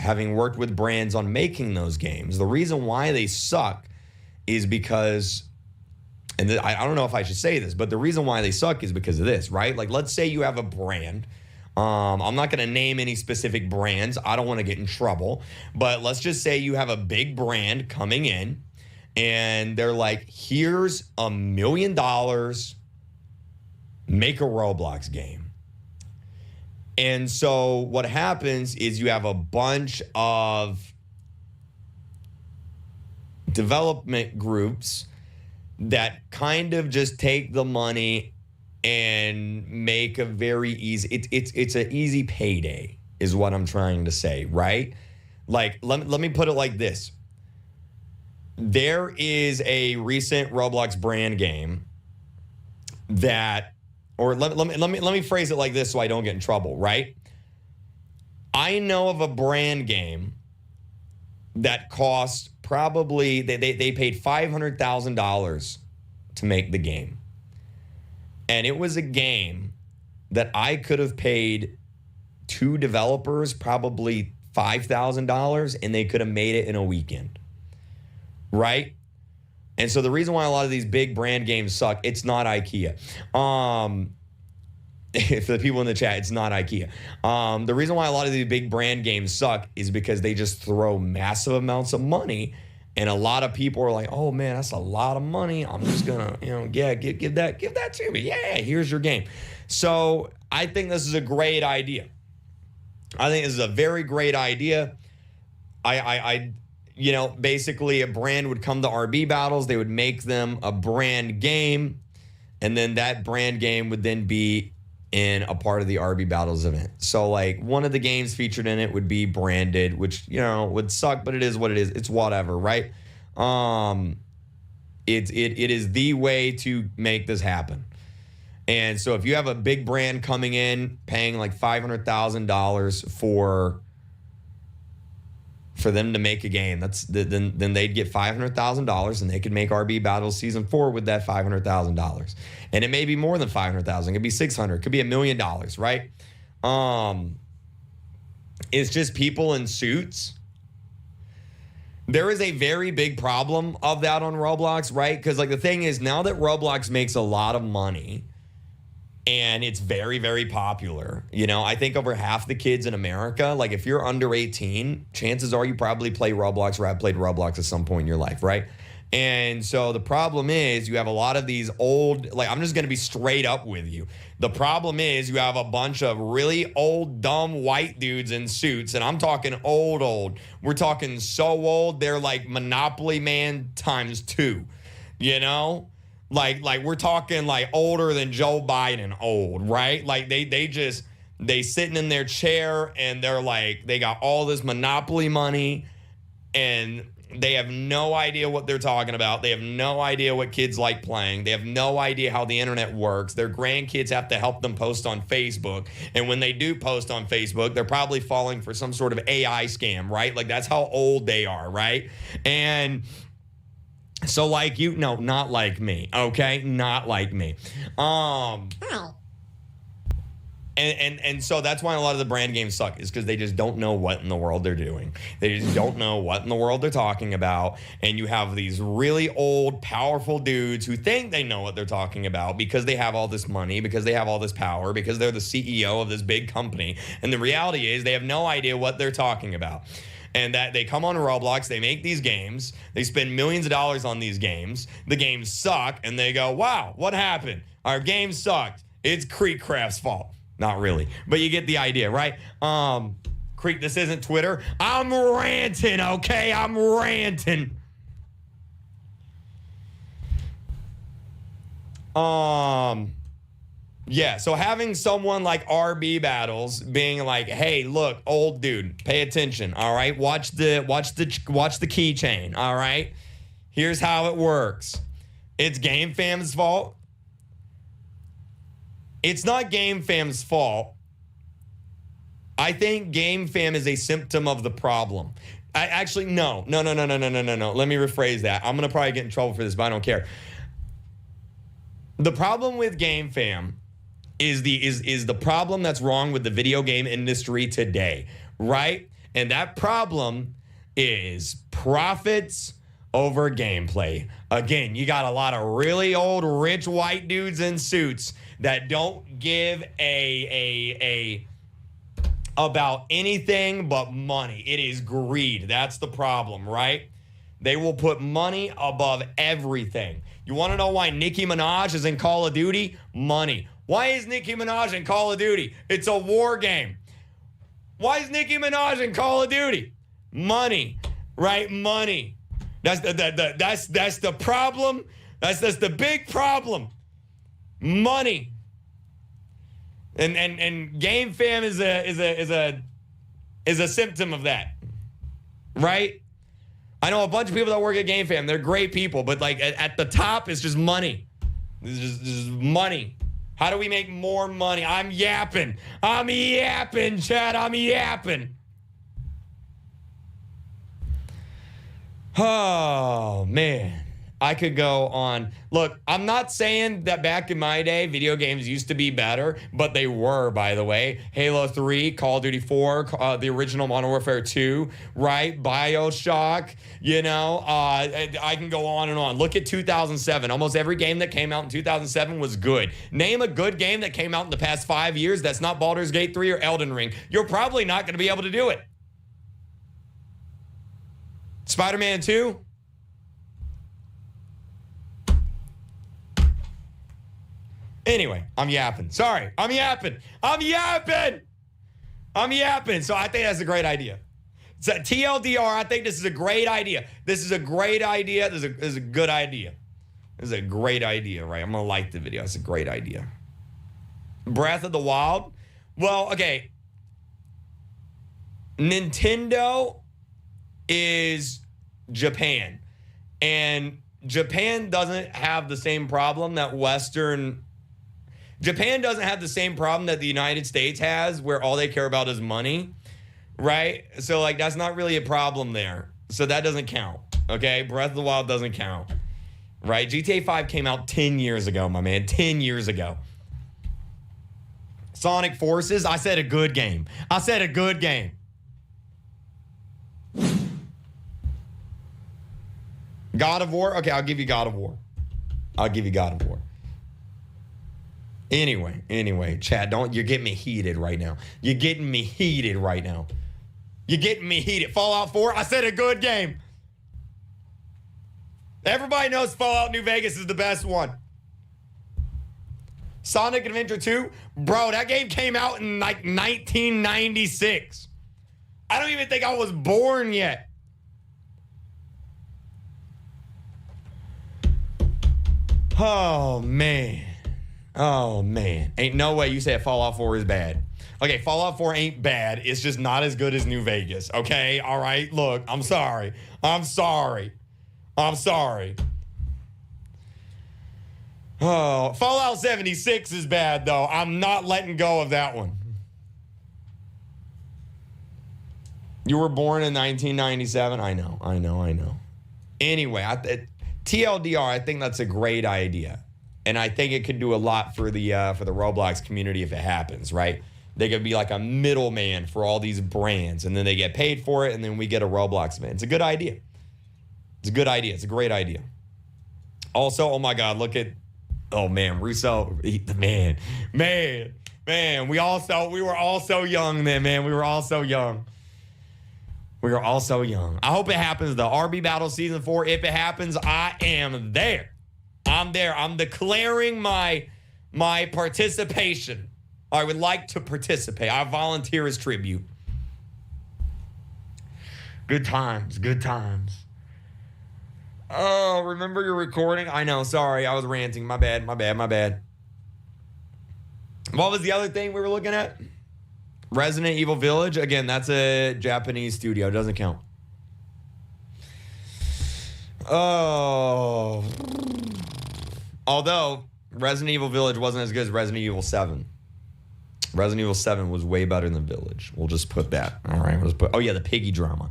having worked with brands on making those games, the reason why they suck is because, and I don't know if I should say this, but the reason why they suck is because of this, right? Like, let's say you have a brand. I'm not going to name any specific brands. I don't want to get in trouble. But let's just say you have a big brand coming in and they're like, here's $1 million, make a Roblox game. And so what happens is you have a bunch of development groups that kind of just take the money and make a very easy, it's an easy payday is what I'm trying to say, right? Like, let me put it like this. There is a recent Roblox brand game that, or let me phrase it like this so I don't get in trouble, right? I know of a brand game that cost probably, they paid $500,000 to make the game. And it was a game that I could have paid 2 developers probably $5,000 and they could have made it in a weekend, right? And so the reason why a lot of these big brand games suck, it's not IKEA. For the people in the chat, it's not IKEA. The reason why a lot of these big brand games suck is because they just throw massive amounts of money, and a lot of people are like, "Oh man, that's a lot of money. I'm just gonna, give that to me. Yeah, here's your game." So I think this is a great idea. I think this is a very great idea. Basically a brand would come to RB battles, they would make them a brand game, and then that brand game would then be in a part of the RB battles event. So like one of the games featured in it would be branded, which, would suck, but it is what it is. It's whatever, right? It is the way to make this happen. And so if you have a big brand coming in, paying like $500,000 for them to make a game, then they'd get $500,000 and they could make RB Battles Season 4 with that $500,000. And it may be more than $500,000. It could be $600,000. It could be $1 million, right? It's just people in suits. There is a very big problem of that on Roblox, right? Because like the thing is, now that Roblox makes a lot of money and it's very, very popular, I think over half the kids in America, like if you're under 18, chances are you probably play Roblox or have played Roblox at some point in your life, right? And so the problem is you have a lot of these old, like I'm just going to be straight up with you. The problem is you have a bunch of really old, dumb white dudes in suits, and I'm talking old. We're talking so old, they're like Monopoly Man times 2, Like we're talking like older than Joe Biden old, right? Like they sitting in their chair and they're like, they got all this Monopoly money and they have no idea what they're talking about. They have no idea what kids like playing. They have no idea how the internet works. Their grandkids have to help them post on Facebook. And when they do post on Facebook, they're probably falling for some sort of AI scam, right? Like that's how old they are, right? And so like not like me, okay? Not like me. And so that's why a lot of the brand games suck, is because they just don't know what in the world they're doing. They just don't know what in the world they're talking about. And you have these really old, powerful dudes who think they know what they're talking about because they have all this money, because they have all this power, because they're the CEO of this big company. And the reality is they have no idea what they're talking about. And that they come on Roblox, they make these games, they spend millions of dollars on these games, the games suck, and they go, wow, what happened? Our game sucked. It's KreekCraft's fault. Not really, but you get the idea, right? Kreek, this isn't Twitter. I'm ranting, okay? I'm ranting. Yeah, so having someone like RB Battles being like, hey, look, old dude, pay attention, all right? Watch the keychain, all right? Here's how it works. It's Game Fam's fault. It's not Game Fam's fault. I think Game Fam is a symptom of the problem. No. Let me rephrase that. I'm going to probably get in trouble for this, but I don't care. The problem with Game Fam is the problem that's wrong with the video game industry today, right? And that problem is profits over gameplay. Again, you got a lot of really old, rich white dudes in suits that don't give a about anything but money. It is greed. That's the problem, right? They will put money above everything. You want to know why Nicki Minaj is in Call of Duty? Money. Why is Nicki Minaj in Call of Duty? It's a war game. Why is Nicki Minaj in Call of Duty? Money, right? Money. That's the problem. That's the big problem. Money. And game fam is a symptom of that, right? I know a bunch of people that work at Game Fam. They're great people, but like at the top, it's just money. It's just money. How do we make more money? I'm yapping, Chad. I'm yapping. Oh, man. I could go on. Look, I'm not saying that back in my day, video games used to be better, but they were, by the way. Halo 3, Call of Duty 4, the original Modern Warfare 2, right? BioShock, you know, I can go on and on. Look at 2007. Almost every game that came out in 2007 was good. Name a good game that came out in the past 5 years that's not Baldur's Gate 3 or Elden Ring. You're probably not going to be able to do it. Spider-Man 2? Anyway, I'm yapping. Sorry, I'm yapping. So I think that's a great idea. So TLDR, I think this is a great idea. This is a great idea, right? I'm going to like the video. It's a great idea. Breath of the Wild? Well, okay. Nintendo is Japan. And Japan doesn't have the same problem that Japan doesn't have the same problem that the United States has, where all they care about is money, right? So, like, that's not really a problem there. So that doesn't count, okay? Breath of the Wild doesn't count, right? GTA 5 came out 10 years ago, my man, 10 years ago. Sonic Forces, I said a good game. God of War, okay, I'll give you God of War. Anyway, Chad, you're getting me heated right now. Fallout 4, I said a good game. Everybody knows Fallout New Vegas is the best one. Sonic Adventure 2, bro, that game came out in like 1996. I don't even think I was born yet. Oh, man. Ain't no way you said Fallout 4 is bad. Okay, Fallout 4 ain't bad. It's just not as good as New Vegas. Okay, all right? Look, I'm sorry. Oh, Fallout 76 is bad, though. I'm not letting go of that one. You were born in 1997? I know. Anyway, TLDR, I think that's a great idea. And I think it could do a lot for the Roblox community if it happens, right? They could be like a middleman for all these brands, and then they get paid for it, and then we get a Roblox event. It's a good idea. It's a great idea. Also, oh my God, look at, oh man, Russo, man. We were all so young then, man. We were all so young. I hope it happens, though. RB Battle Season 4, if it happens, I am there. I'm declaring my participation. I would like to participate. I volunteer as tribute. Good times. Oh, remember your recording? I know, sorry, I was ranting. My bad. What was the other thing we were looking at? Resident Evil Village. Again, that's a Japanese studio. It doesn't count. Oh. Although, Resident Evil Village wasn't as good as Resident Evil 7. Resident Evil 7 was way better than Village. We'll just put that. All right. Oh, yeah, the piggy drama.